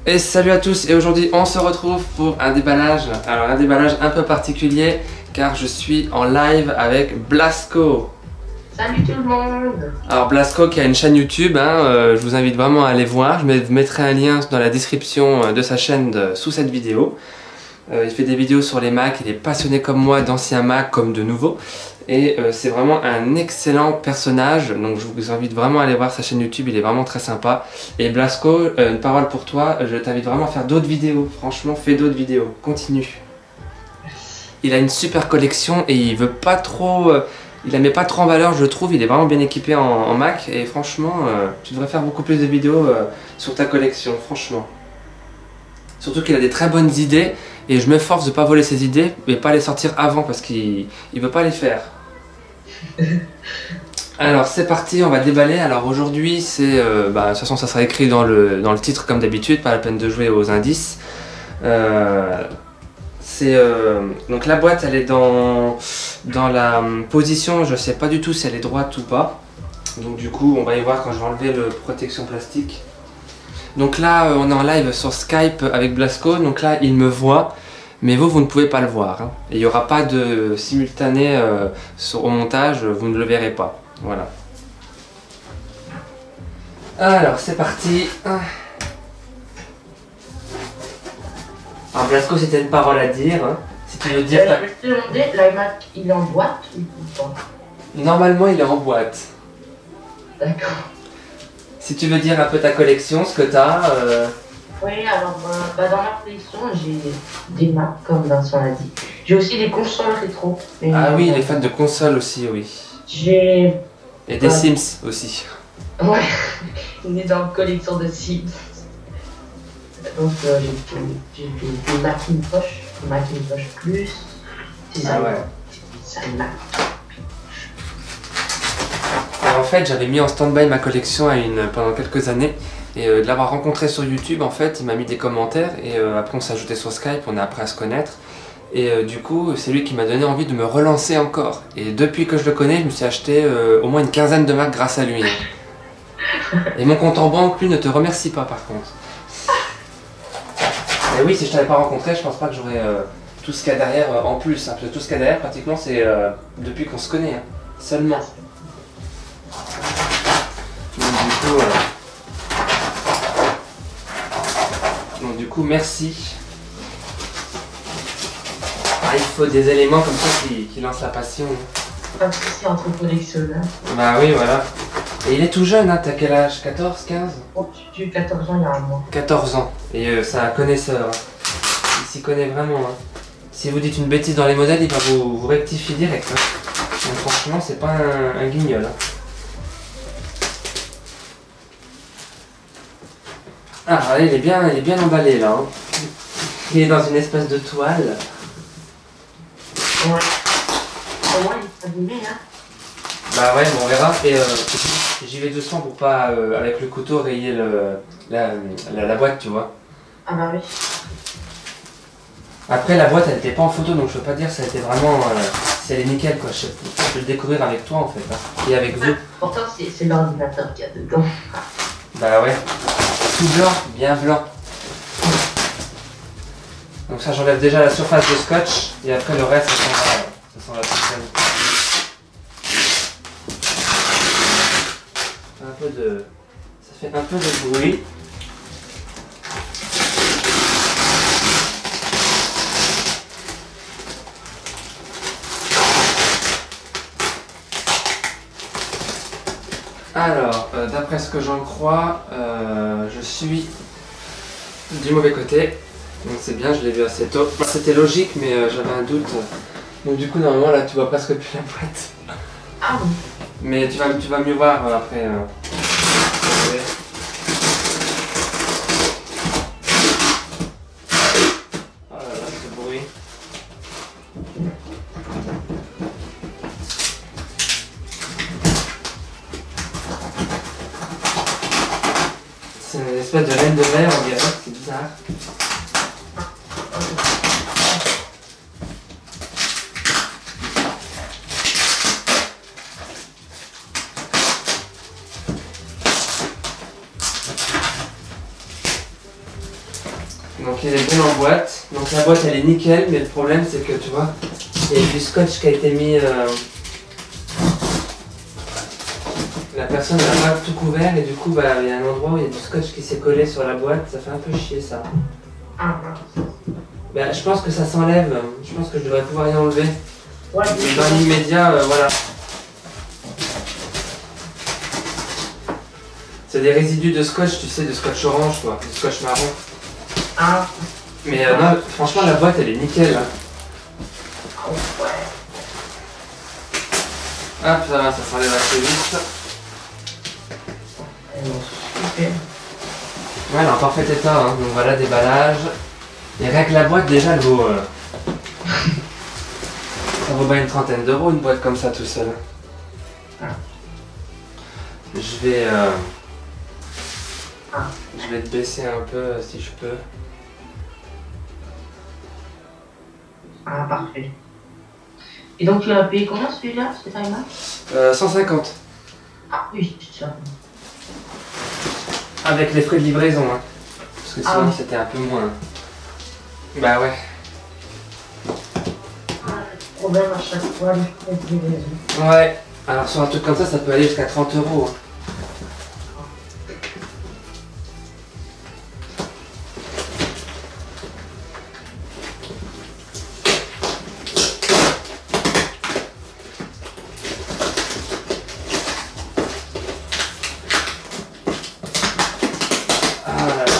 Et salut à tous, et aujourd'hui on se retrouve pour un déballage. Alors un déballage un peu particulier car je suis en live avec Blasco. Salut tout le monde. Alors Blasco qui a une chaîne YouTube, je vous invite vraiment à aller voir. Je mettrai un lien dans la description de sa chaîne sous cette vidéo. Il fait des vidéos sur les Mac, il est passionné comme moi d'anciens Mac comme de nouveaux. Et c'est vraiment un excellent personnage, donc je vous invite vraiment à aller voir sa chaîne YouTube, il est vraiment très sympa. Et Blasco, une parole pour toi, je t'invite vraiment à faire d'autres vidéos, franchement fais d'autres vidéos, continue. Il a une super collection et il veut pas trop, il la met pas trop en valeur je trouve, il est vraiment bien équipé en Mac et franchement tu devrais faire beaucoup plus de vidéos sur ta collection, franchement. Surtout qu'il a des très bonnes idées et je m'efforce de pas voler ses idées mais pas les sortir avant parce qu'il veut pas les faire. Alors c'est parti, on va déballer. Alors aujourd'hui c'est, de toute façon ça sera écrit dans le titre comme d'habitude, pas la peine de jouer aux indices. Donc la boîte elle est dans la position, je sais pas du tout si elle est droite ou pas. Donc du coup on va y voir quand je vais enlever le protection plastique. Donc là on est en live sur Skype avec Blasco, donc là il me voit. Mais vous ne pouvez pas le voir. Hein. Et il n'y aura pas de simultané au montage, vous ne le verrez pas. Voilà. Alors, c'est parti. Alors, Blasco, c'était une parole à dire. Hein. Si tu veux dire... Je vais te demander, l'iMac, il est en boîte ou pas? Normalement, il est en boîte. D'accord. Si tu veux dire un peu ta collection, ce que tu as... Oui, alors dans ma collection, j'ai des Mac, comme Vincent l'a dit. J'ai aussi des consoles rétro. Ah oui, les fans de consoles aussi, oui. J'ai... Et des Sims aussi. Ouais, on est dans une collection de Sims. Donc j'ai des Macintosh, Macintosh Plus. Ah ouais. C'est un Mac. En fait, j'avais mis en stand-by ma collection pendant quelques années. Et de l'avoir rencontré sur YouTube, en fait, il m'a mis des commentaires et après on s'est ajouté sur Skype, on a appris à se connaître. Et du coup, c'est lui qui m'a donné envie de me relancer encore. Et depuis que je le connais, je me suis acheté au moins une quinzaine de Mac grâce à lui. Et mon compte en banque, lui, ne te remercie pas par contre. Et oui, si je t'avais pas rencontré, je pense pas que j'aurais tout ce qu'il y a derrière en plus. Hein, parce que tout ce qu'il y a derrière, pratiquement, c'est depuis qu'on se connaît. Hein, seulement. Donc du coup, merci. Ah, il faut des éléments comme ça qui lancent la passion. Pas de soucis entre collectionneurs. Bah oui, voilà. Et il est tout jeune, hein, t'as quel âge? 14, 15? Oh, j'ai eu 14 ans il y a un mois. 14 ans. Et c'est un connaisseur. Hein. Il s'y connaît vraiment. Hein. Si vous dites une bêtise dans les modèles, il va vous rectifier direct. Hein. Donc franchement, c'est pas un guignol. Hein. Ah, il est bien emballé là. Hein. Il est dans une espèce de toile. Ouais. Au moins, il est abîmé, hein. Bah ouais, bon, on verra. Et j'y vais doucement pour pas, avec le couteau, rayer la boîte, tu vois. Ah bah oui. Après, la boîte, elle était pas en photo, donc je peux pas dire si elle était vraiment... si elle est nickel, quoi. Je peux le découvrir avec toi, en fait. Hein. Et avec vous. Pourtant, c'est l'ordinateur qu'il y a dedans. Bah ouais. Tout blanc, bien blanc. Donc ça, j'enlève déjà la surface de scotch, et après le reste, ça sent la surface. Ça fait un peu de bruit. Alors, d'après ce que j'en crois, je suis du mauvais côté. Donc c'est bien, je l'ai vu assez tôt. C'était logique, mais j'avais un doute. Donc du coup, normalement, là, tu vois presque plus la boîte. Ah oui. Mais tu vas mieux voir après. Oh là là, ce bruit. C'est une espèce de laine de verre, on dirait, c'est bizarre. Donc il est bien en boîte. Donc la boîte elle est nickel, mais le problème c'est que tu vois, il y a du scotch qui a été mis. La personne n'a pas tout couvert et du coup bah, il y a un endroit où il y a du scotch qui s'est collé sur la boîte. Ça fait un peu chier ça. Ah, Bah, je pense que ça s'enlève. Je pense que je devrais pouvoir y enlever. ouais, Dans l'immédiat, voilà. C'est des résidus de scotch, tu sais, de scotch orange quoi, de scotch marron. Ah, Mais non, franchement la boîte elle est nickel. Hein. ouais. Hop, ça va, ça s'enlève assez vite. Super. Ouais, elle est en parfait état, hein. Donc voilà, déballage. Et rien que la boîte déjà elle vaut... ça vaut bien une trentaine d'euros une boîte comme ça tout seul. Ah. Je vais te baisser un peu si je peux. Ah, parfait. Et donc tu as payé combien celui-là, ce timer? 150. Ah oui, c'est ça. Avec les frais de livraison, hein. Parce que sinon Ah oui. c'était un peu moins. Bah ouais. Ah, le problème à chaque fois, les frais de livraison. Ouais. Alors sur un truc comme ça peut aller jusqu'à 30 euros. Hein. Ah là là.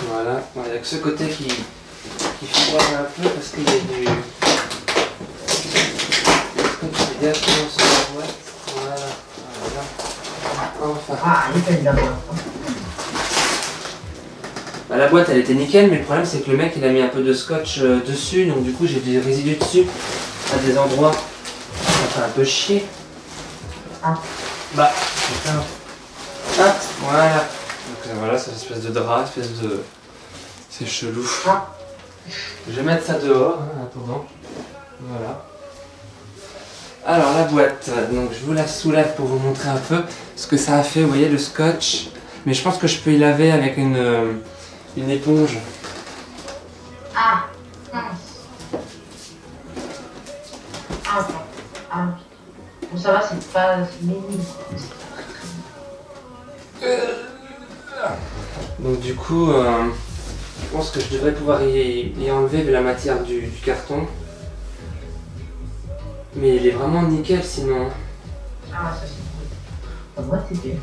Voilà, il n'y a que ce côté qui froisse un peu parce qu'il y a du... Comme tu dis directement sur la boîte. Voilà, voilà. Enfin. Ah, il fait de la boîte. Bah, la boîte elle était nickel, mais le problème c'est que le mec il a mis un peu de scotch dessus, donc du coup j'ai des résidus dessus à des endroits. Ça fait un peu chier. Ah. Bah, putain. Hop, voilà. Donc voilà, c'est une espèce de drap, espèce de... C'est chelou. Ah. Je vais mettre ça dehors, hein, en attendant. Voilà. Alors la boîte, donc je vous la soulève pour vous montrer un peu ce que ça a fait, vous voyez le scotch. Mais je pense que je peux y laver avec une éponge. Ah, mince. Ah, attends. Ah, bon, ça va, c'est pas minime. Donc du coup, je pense que je devrais pouvoir y enlever la matière du carton. Mais il est vraiment nickel sinon. Ah, ça c'est cool. La boîte c'est bien.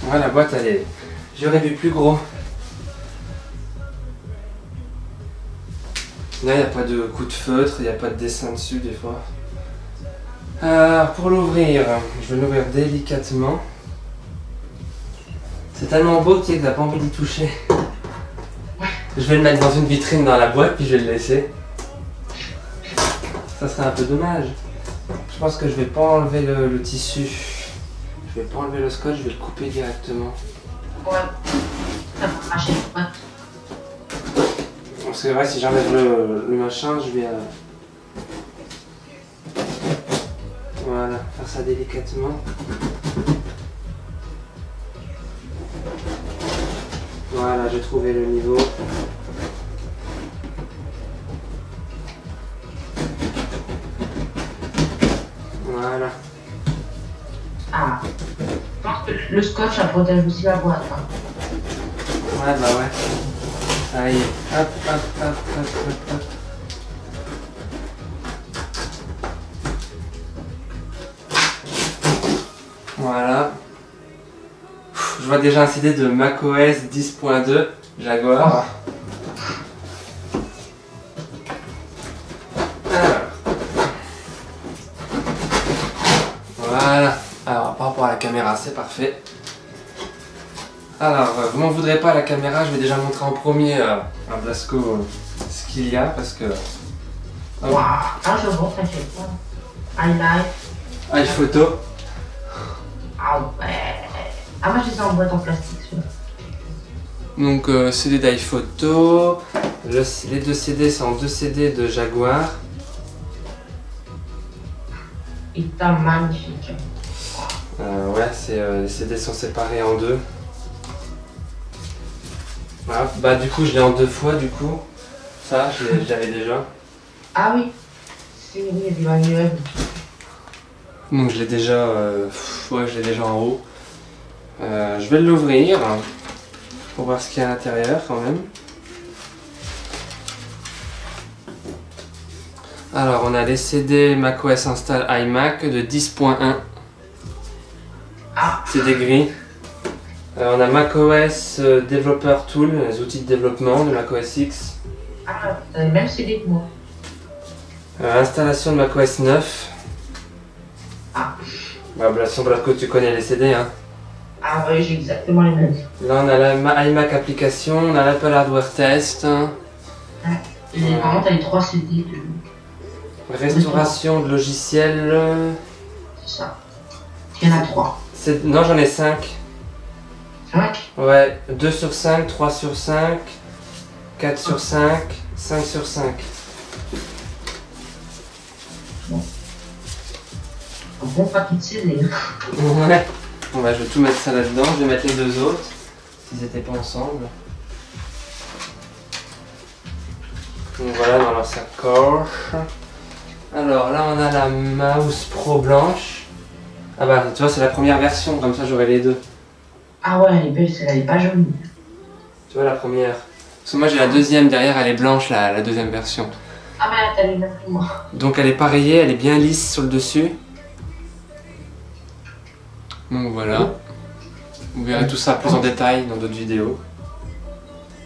Ouais, la boîte elle est... J'aurais vu plus gros. Là, il n'y a pas de coup de feutre, il n'y a pas de dessin dessus des fois. Pour l'ouvrir, je vais l'ouvrir délicatement. C'est tellement beau tu sais, que t'as pas envie d'y toucher. Je vais le mettre dans une vitrine dans la boîte puis je vais le laisser. Ça serait un peu dommage. Je pense que je vais pas enlever le tissu. Je vais pas enlever le scotch, je vais le couper directement. Ouais. Ça va cracher la boîte. Parce que ouais, si j'enlève le machin, je vais... Voilà, faire ça délicatement. Voilà, j'ai trouvé le niveau. Voilà. Ah. Je pense que le scotch, ça protège aussi la boîte. Hein. Ouais, bah ouais. Ça y est. Hop, hop, hop, hop, hop, hop. Voilà. Je vois déjà un CD de macOS 10.2 Jaguar. Alors. Voilà. Alors par rapport à la caméra, c'est parfait. Alors, vous m'en voudrez pas à la caméra, je vais déjà montrer en premier à Blasco ce qu'il y a parce que... Waouh. Ah, je vois, t'inquiète pas. Highlight. iPhoto. Ah ouais. Ah, moi je les ai en boîte en plastique, celui-là. Donc CD d'iPhoto. Les deux CD sont 2 CD de Jaguar. Il est magnifique. Ouais, les CD sont séparés en deux. Voilà. Bah du coup je l'ai en deux fois du coup. Ça, je l'avais déjà. Ah oui, c'est du manuel. Donc je l'ai déjà, ouais, je l'ai déjà en haut. Je vais l'ouvrir pour voir ce qu'il y a à l'intérieur quand même. Alors on a les CD macOS Install iMac de 10.1. Ah. CD gris. On a macOS Developer Tool, les outils de développement de macOS X. Ah, t'as le même CD que moi. Installation de macOS 9. Ah. Bah, sur Bladco, tu connais les CD, hein. Ah oui, j'ai exactement les mêmes. Là, on a la iMac application, on a l'Apple Hardware Test. Vraiment, t'as les 3 CD. Restauration de logiciels. C'est ça. Il y en a 3. Non, j'en ai 5. 5. Ouais, 2 sur 5, 3 sur 5, 4 sur 5, 5 sur 5. Bon. Un bon paquet de CD. Ouais. Bon bah je vais tout mettre ça là-dedans, je vais mettre les deux autres, s'ils n'étaient pas ensemble. Donc voilà dans leur sacoche. Alors là on a la mouse Pro blanche. Ah bah tu vois c'est la première version, comme ça j'aurai les deux. Ah ouais, elle est belle, celle-là, elle est pas jolie. Tu vois la première. Parce que moi j'ai la deuxième derrière, elle est blanche la deuxième version. Ah mais là t'as les mêmes que moi. Donc elle est pareillée, elle est bien lisse sur le dessus. Donc voilà. Vous verrez tout ça plus en détail dans d'autres vidéos.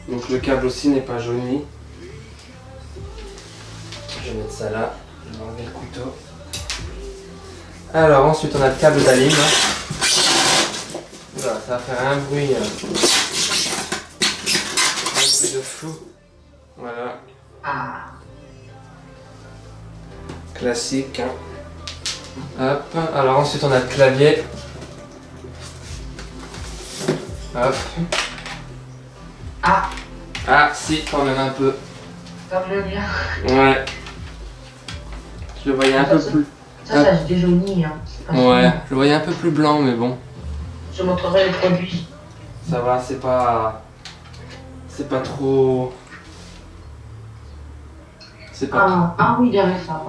Donc le câble aussi n'est pas jauni. Je vais mettre ça là, je vais enlever le couteau. Alors ensuite on a le câble d'alim. Voilà, ça va faire un bruit de flou. Voilà. Ah. Classique. Hein. Hop. Alors ensuite on a le clavier. Hop. Ah. Ah si, quand même un peu. Comme le mien. Ouais. Je le voyais un peu plus. Ça se déjaunit. Hein. Ouais, je le voyais un peu plus blanc, mais bon. Je montrerai les produits. Ça va, c'est pas. C'est pas trop. C'est pas. Ah oui, derrière ça.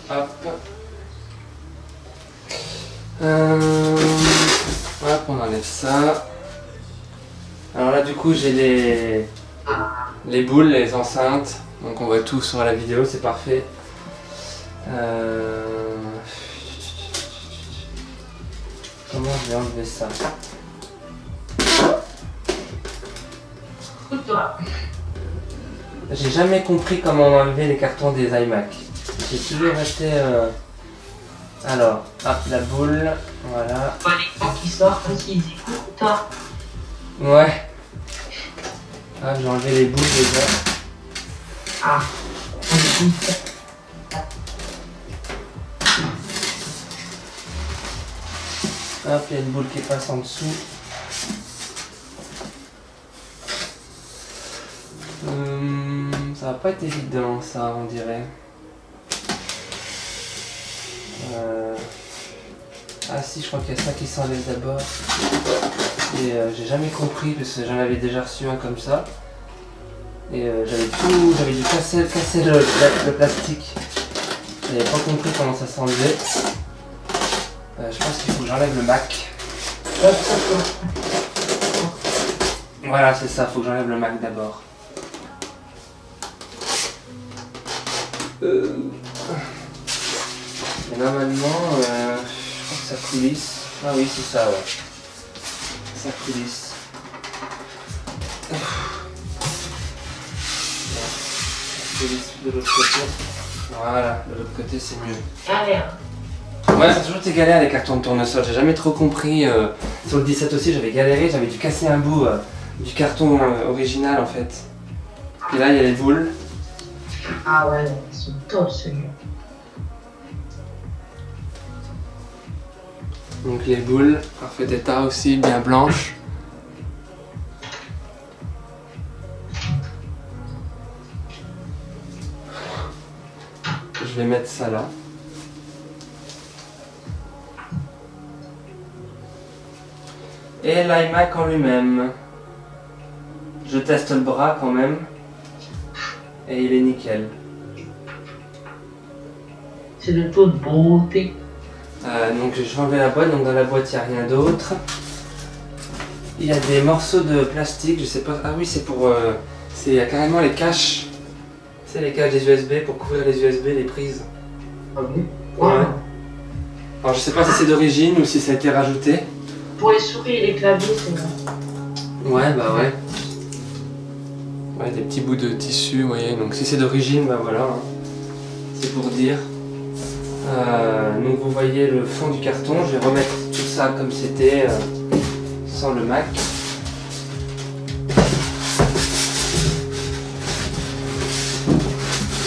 Hop. Hop, on enlève ça. Alors là, du coup, j'ai les boules, les enceintes. Donc on voit tout sur la vidéo, c'est parfait. Comment je vais enlever ça? Écoute-toi. J'ai jamais compris comment enlever les cartons des iMac. J'ai toujours été... Alors, hop, la boule, voilà. Pas les gens qui sortent aussi, ils écoutent. Toi. Ouais. Ah, j'ai enlevé les boules déjà. Ah. On écoute. Hop, il y a une boule qui passe en dessous. Ça va pas être évident ça, on dirait. Ah si, je crois qu'il y a ça qui s'enlève d'abord. Et j'ai jamais compris parce que j'en avais déjà reçu un comme ça. Et j'avais dû casser le plastique. J'avais pas compris comment ça s'enlevait. Je pense qu'il faut que j'enlève le Mac. Voilà, c'est ça, faut que j'enlève le Mac d'abord. Et normalement, je crois que ça coulisse. Ah oui, c'est ça, ouais. Ça coulisse. Ça coulisse de l'autre côté. Voilà, de l'autre côté c'est mieux. Galère. Ouais, ça a toujours été galère les cartons de tournesol. J'ai jamais trop compris. Sur le 17 aussi, j'avais galéré. J'avais dû casser un bout du carton original en fait. Et là, il y a les boules. Ah ouais, ils sont top celui-là. Donc les boules, parfait état aussi, bien blanches. je vais mettre ça là. Et l'iMac en lui-même. Je teste le bras quand même. Et il est nickel. C'est de toute beauté. Donc je vais enlever la boîte, donc dans la boîte il n'y a rien d'autre. Il y a des morceaux de plastique, je sais pas. Ah oui, c'est pour. Il y a carrément les caches. C'est les caches des USB pour couvrir les USB, les prises. Ah oui. Ouais. Alors je sais pas si c'est d'origine ou si ça a été rajouté. Pour les souris et les claviers, c'est vrai. Ouais, bah ouais. Ouais, des petits bouts de tissu, vous voyez. Donc si c'est d'origine, bah voilà. Hein. C'est pour dire. Donc vous voyez le fond du carton. Je vais remettre tout ça comme c'était sans le Mac.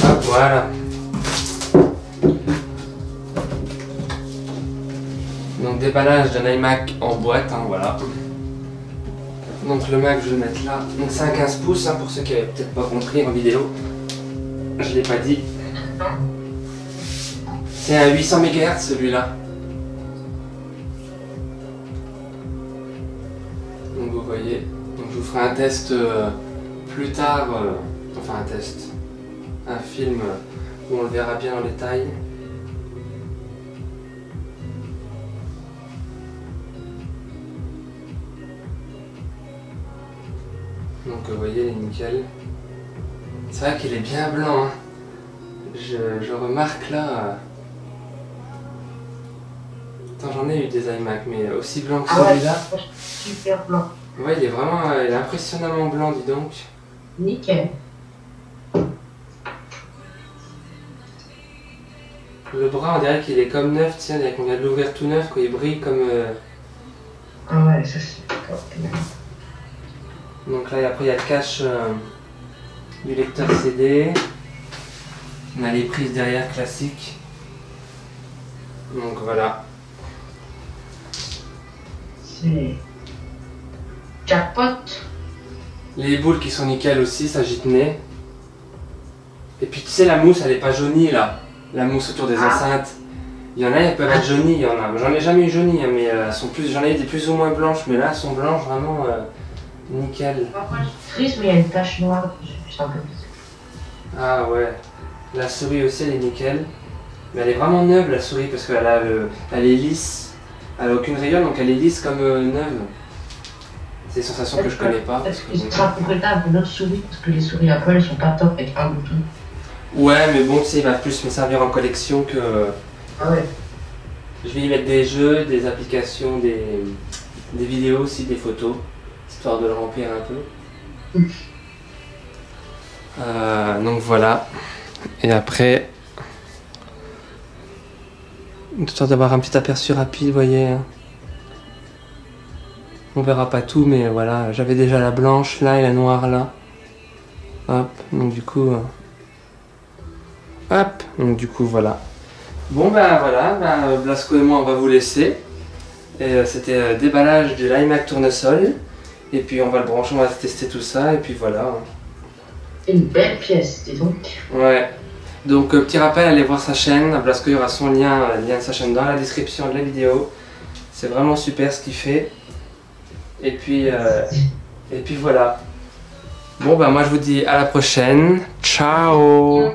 Hop, voilà. Donc déballage d'un iMac en boîte, hein, voilà. Donc le Mac je vais le mettre là. Donc c'est un 15 pouces hein, pour ceux qui n'avaient peut-être pas compris en vidéo. Je l'ai pas dit. C'est un 800 MHz celui-là. Donc vous voyez. Donc je vous ferai un test plus tard. Enfin un test. Un film où on le verra bien en détail. Donc vous voyez, il est nickel. C'est vrai qu'il est bien blanc. Hein. Je remarque là. Attends, j'en ai eu des iMac, mais aussi blanc que celui-là. Ouais, super blanc. Ouais, il est vraiment il est impressionnamment blanc, dis donc. Nickel. Le bras, on dirait qu'il est comme neuf, tiens, on dirait qu'on vient de l'ouvrir tout neuf, quoi. Il brille comme. Ah ouais, ça c'est d'accord. Donc là, après, il y a le cache du lecteur CD. On a les prises derrière classiques. Donc voilà. C'est jackpot. Les boules qui sont nickel aussi, ça j'y tenais. Et puis tu sais, la mousse, elle est pas jaunie là. La mousse autour des enceintes. Il y en a, elles peuvent être jaunies, il y en a. J'en ai jamais eu jaunies, hein, mais elles sont plus. J'en ai eu des plus ou moins blanches, mais là, elles sont blanches vraiment nickel. Parfois, je suis triste, mais il y a une tache noire. Je suis un peu bizarre. Ah ouais. La souris aussi, elle est nickel. Mais elle est vraiment neuve la souris parce qu'elle a elle est lisse. Elle a aucune rayonne, donc elle est lisse comme neuve. C'est une sensation que je connais pas. Est-ce que c'est incompréhensible une autre souris? Parce que les souris Apple, elles sont pas top avec un bouton. Ouais, mais bon, tu sais, il va plus me servir en collection que. Ah ouais. Je vais y mettre des jeux, des applications, des vidéos aussi, des photos, histoire de le remplir un peu. Donc voilà. Et après, histoire d'avoir un petit aperçu rapide, vous voyez. Hein. On verra pas tout, mais voilà, j'avais déjà la blanche là et la noire là. Hop, donc du coup. Hop, donc du coup voilà. Bon ben voilà, Blasco et moi on va vous laisser. Et c'était déballage de l'iMac tournesol. Et puis on va le brancher, on va tester tout ça et puis voilà. Une belle pièce, dis donc. Ouais. Donc petit rappel, allez voir sa chaîne. Blasco, il y aura son lien, le lien de sa chaîne dans la description de la vidéo. C'est vraiment super ce qu'il fait. Et puis voilà. Bon ben moi je vous dis à la prochaine. Ciao.